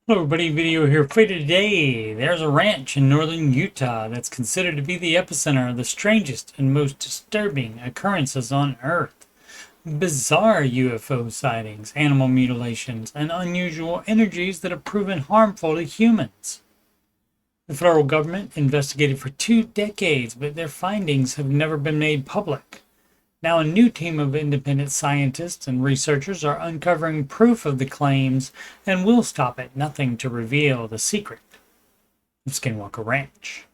Hello everybody, video here for you today. There's a ranch in northern Utah that's considered to be the epicenter of the strangest and most disturbing occurrences on Earth. Bizarre UFO sightings, animal mutilations, and unusual energies that have proven harmful to humans. The federal government investigated for 2 decades, but their findings have never been made public. Now, a new team of independent scientists and researchers are uncovering proof of the claims and will stop at nothing to reveal the secret of Skinwalker Ranch.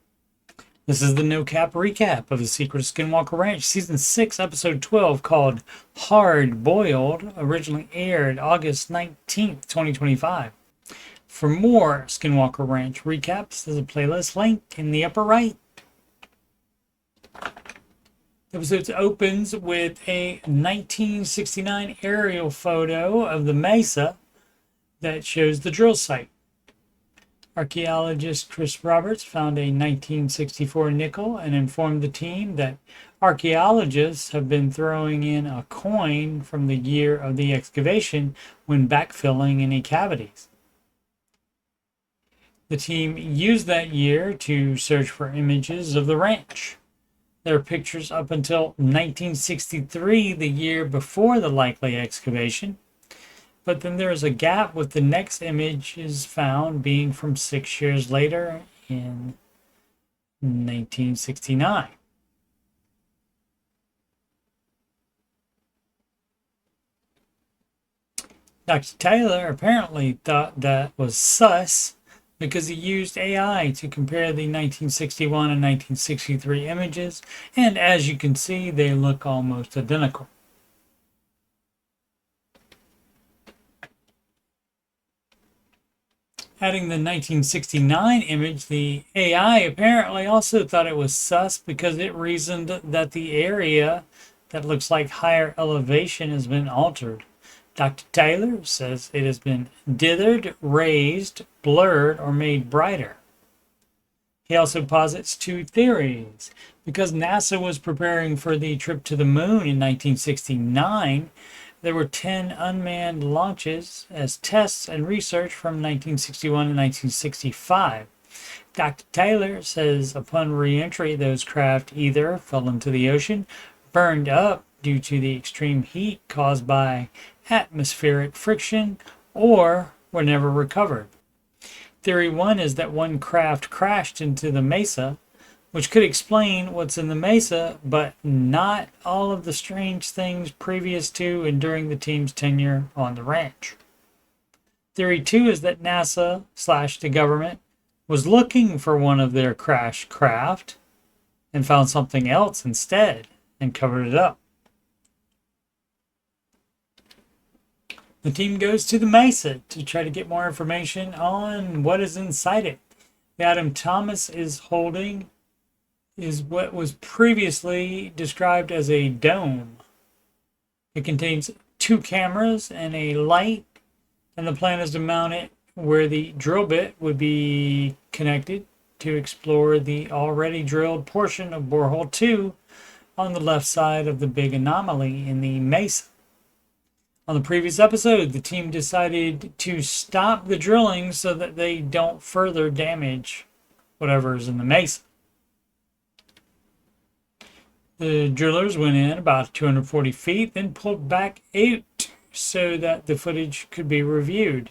This is the no cap recap of The Secret of Skinwalker Ranch, Season 6, Episode 12, called Hard Boiled, originally aired August 19th, 2025. For more Skinwalker Ranch recaps, there's a playlist link in the upper right. The episode opens with a 1969 aerial photo of the mesa that shows the drill site. Archaeologist Chris Roberts found a 1964 nickel and informed the team that archaeologists have been throwing in a coin from the year of the excavation when backfilling any cavities. The team used that year to search for images of the ranch. There are pictures up until 1963, the year before the likely excavation. But then there is a gap with the next images found being from 6 years later in 1969. Dr. Taylor apparently thought that was sus because he used AI to compare the 1961 and 1963 images, and as you can see, they look almost identical. Adding the 1969 image, the AI apparently also thought it was sus because it reasoned that the area that looks like higher elevation has been altered. Dr. Taylor says it has been dithered, raised, blurred, or made brighter. He also posits two theories. Because NASA was preparing for the trip to the moon in 1969, there were 10 unmanned launches as tests and research from 1961 and 1965. Dr. Taylor says upon re-entry, those craft either fell into the ocean, burned up due to the extreme heat caused by atmospheric friction, or were never recovered. Theory 1 is that one craft crashed into the mesa, which could explain what's in the mesa, but not all of the strange things previous to and during the team's tenure on the ranch. Theory 2 is that NASA / the government was looking for one of their crashed craft and found something else instead and covered it up. The team goes to the mesa to try to get more information on what is inside it. The item Thomas is holding is what was previously described as a dome. It contains 2 cameras and a light, and the plan is to mount it where the drill bit would be connected to explore the already drilled portion of borehole 2 on the left side of the big anomaly in the mesa. On the previous episode, the team decided to stop the drilling so that they don't further damage whatever is in the mesa. The drillers went in about 240 feet, then pulled back out so that the footage could be reviewed.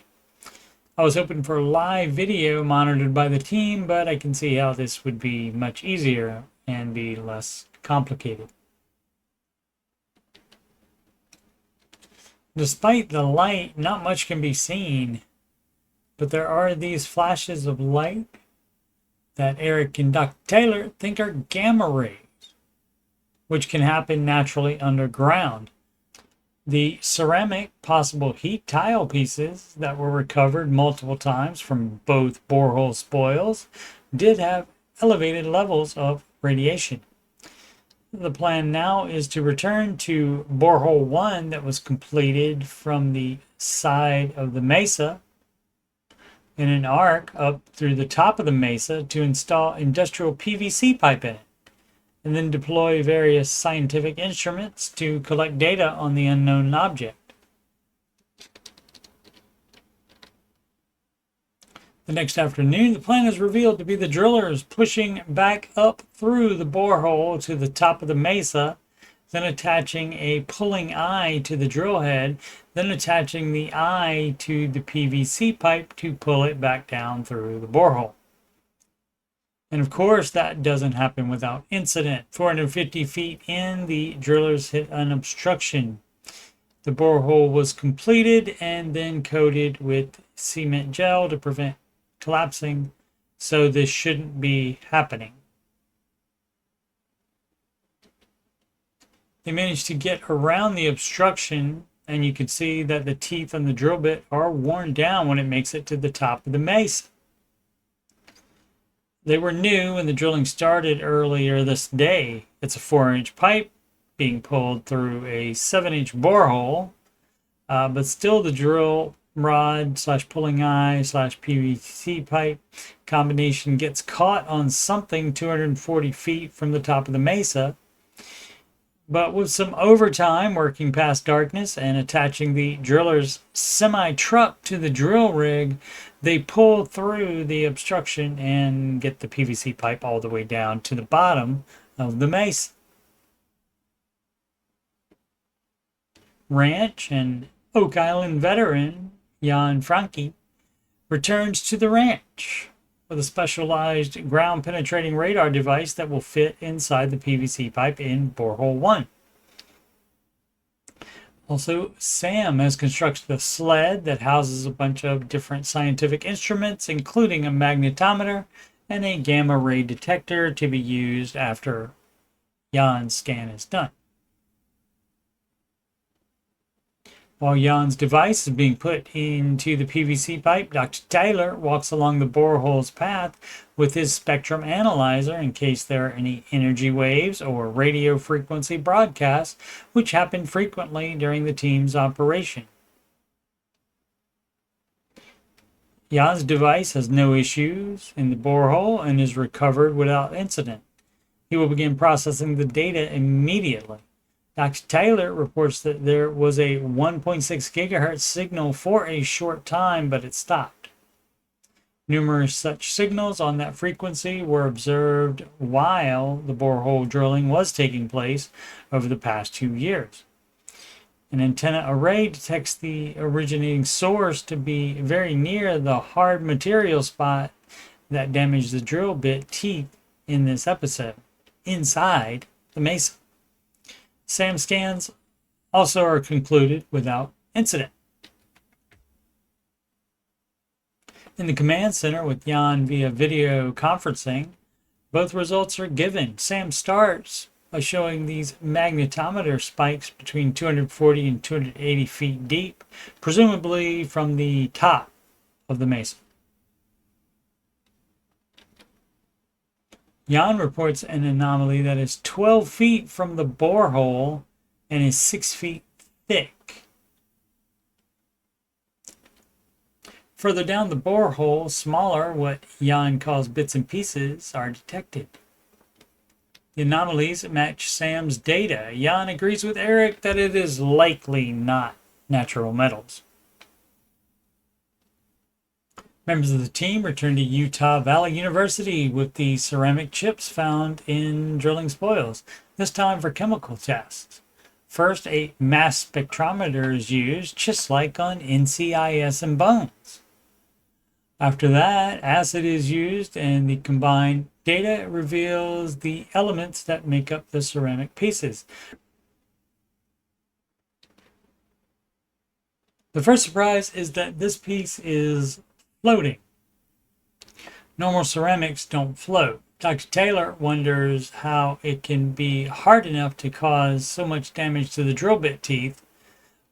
I was hoping for a live video monitored by the team, but I can see how this would be much easier and be less complicated. Despite the light, not much can be seen, but there are these flashes of light that Eric and Dr. Taylor think are gamma rays, which can happen naturally underground. The ceramic possible heat tile pieces that were recovered multiple times from both borehole spoils did have elevated levels of radiation. The plan now is to return to borehole 1 that was completed from the side of the mesa in an arc up through the top of the mesa to install industrial PVC pipe in it, and then deploy various scientific instruments to collect data on the unknown object. The next afternoon, the plan is revealed to be the drillers pushing back up through the borehole to the top of the mesa, then attaching a pulling eye to the drill head, then attaching the eye to the PVC pipe to pull it back down through the borehole. And of course, that doesn't happen without incident. 450 feet in, the drillers hit an obstruction. The borehole was completed and then coated with cement gel to prevent collapsing, so this shouldn't be happening. They managed to get around the obstruction, and you can see that the teeth on the drill bit are worn down when it makes it to the top of the mesa. They were new when the drilling started earlier this day. It's a 4-inch pipe being pulled through a 7-inch borehole, but still the drill rod / pulling eye / PVC pipe combination gets caught on something 240 feet from the top of the mesa. But with some overtime, working past darkness and attaching the driller's semi-truck to the drill rig, they pull through the obstruction and get the PVC pipe all the way down to the bottom of the mesa. Ranch and Oak Island veteran Jan Franke returns to the ranch with a specialized ground-penetrating radar device that will fit inside the PVC pipe in borehole 1. Also, Sam has constructed a sled that houses a bunch of different scientific instruments, including a magnetometer and a gamma ray detector to be used after Jan's scan is done. While Jan's device is being put into the PVC pipe, Dr. Taylor walks along the borehole's path with his spectrum analyzer in case there are any energy waves or radio frequency broadcasts, which happen frequently during the team's operation. Jan's device has no issues in the borehole and is recovered without incident. He will begin processing the data immediately. Dr. Taylor reports that there was a 1.6 gigahertz signal for a short time, but it stopped. Numerous such signals on that frequency were observed while the borehole drilling was taking place over the past 2 years. An antenna array detects the originating source to be very near the hard material spot that damaged the drill bit teeth in this episode, inside the mesa. SAM scans also are concluded without incident. In the command center with Jan via video conferencing, both results are given. SAM starts by showing these magnetometer spikes between 240 and 280 feet deep, presumably from the top of the mesa. Jan reports an anomaly that is 12 feet from the borehole and is 6 feet thick. Further down the borehole, smaller, what Jan calls bits and pieces, are detected. The anomalies match Sam's data. Jan agrees with Eric that it is likely not natural metals. Members of the team returned to Utah Valley University with the ceramic chips found in drilling spoils, this time for chemical tests. First, a mass spectrometer is used, just like on NCIS and bones. After that, acid is used, and the combined data reveals the elements that make up the ceramic pieces. The first surprise is that this piece is floating. Normal ceramics don't float. Dr. Taylor wonders how it can be hard enough to cause so much damage to the drill bit teeth,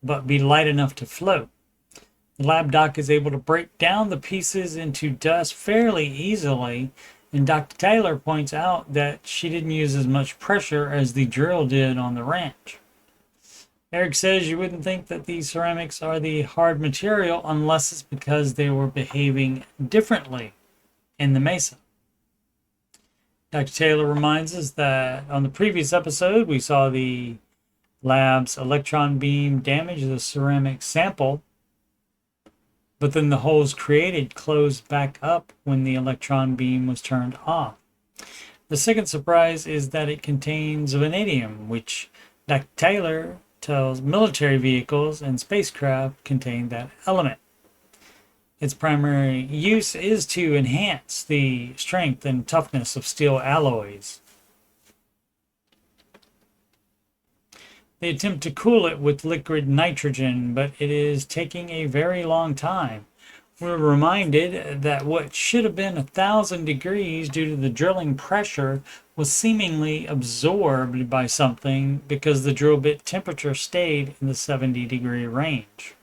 but be light enough to float. The lab doc is able to break down the pieces into dust fairly easily, and Dr. Taylor points out that she didn't use as much pressure as the drill did on the ranch. Eric says you wouldn't think that these ceramics are the hard material unless it's because they were behaving differently in the mesa. Dr. Taylor reminds us that on the previous episode, we saw the lab's electron beam damage the ceramic sample. but then the holes created closed back up when the electron beam was turned off. The second surprise is that it contains vanadium, which Dr. Taylor tells military vehicles and spacecraft contain that element. Its primary use is to enhance the strength and toughness of steel alloys. They attempt to cool it with liquid nitrogen, but it is taking a very long time. We're reminded that what should have been 1,000 degrees due to the drilling pressure was seemingly absorbed by something because the drill bit temperature stayed in the 70-degree range.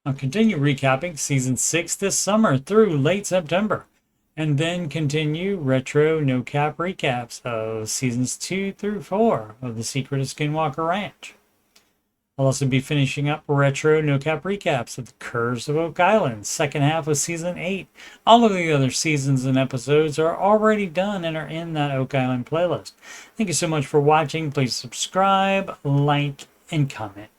I'll continue recapping Season 6 this summer through late September, and then continue retro no-cap recaps of Seasons 2 through 4 of The Secret of Skinwalker Ranch. I'll also be finishing up retro no-cap recaps of The Curse of Oak Island, second half of Season 8. All of the other seasons and episodes are already done and are in that Oak Island playlist. Thank you so much for watching. Please subscribe, like, and comment.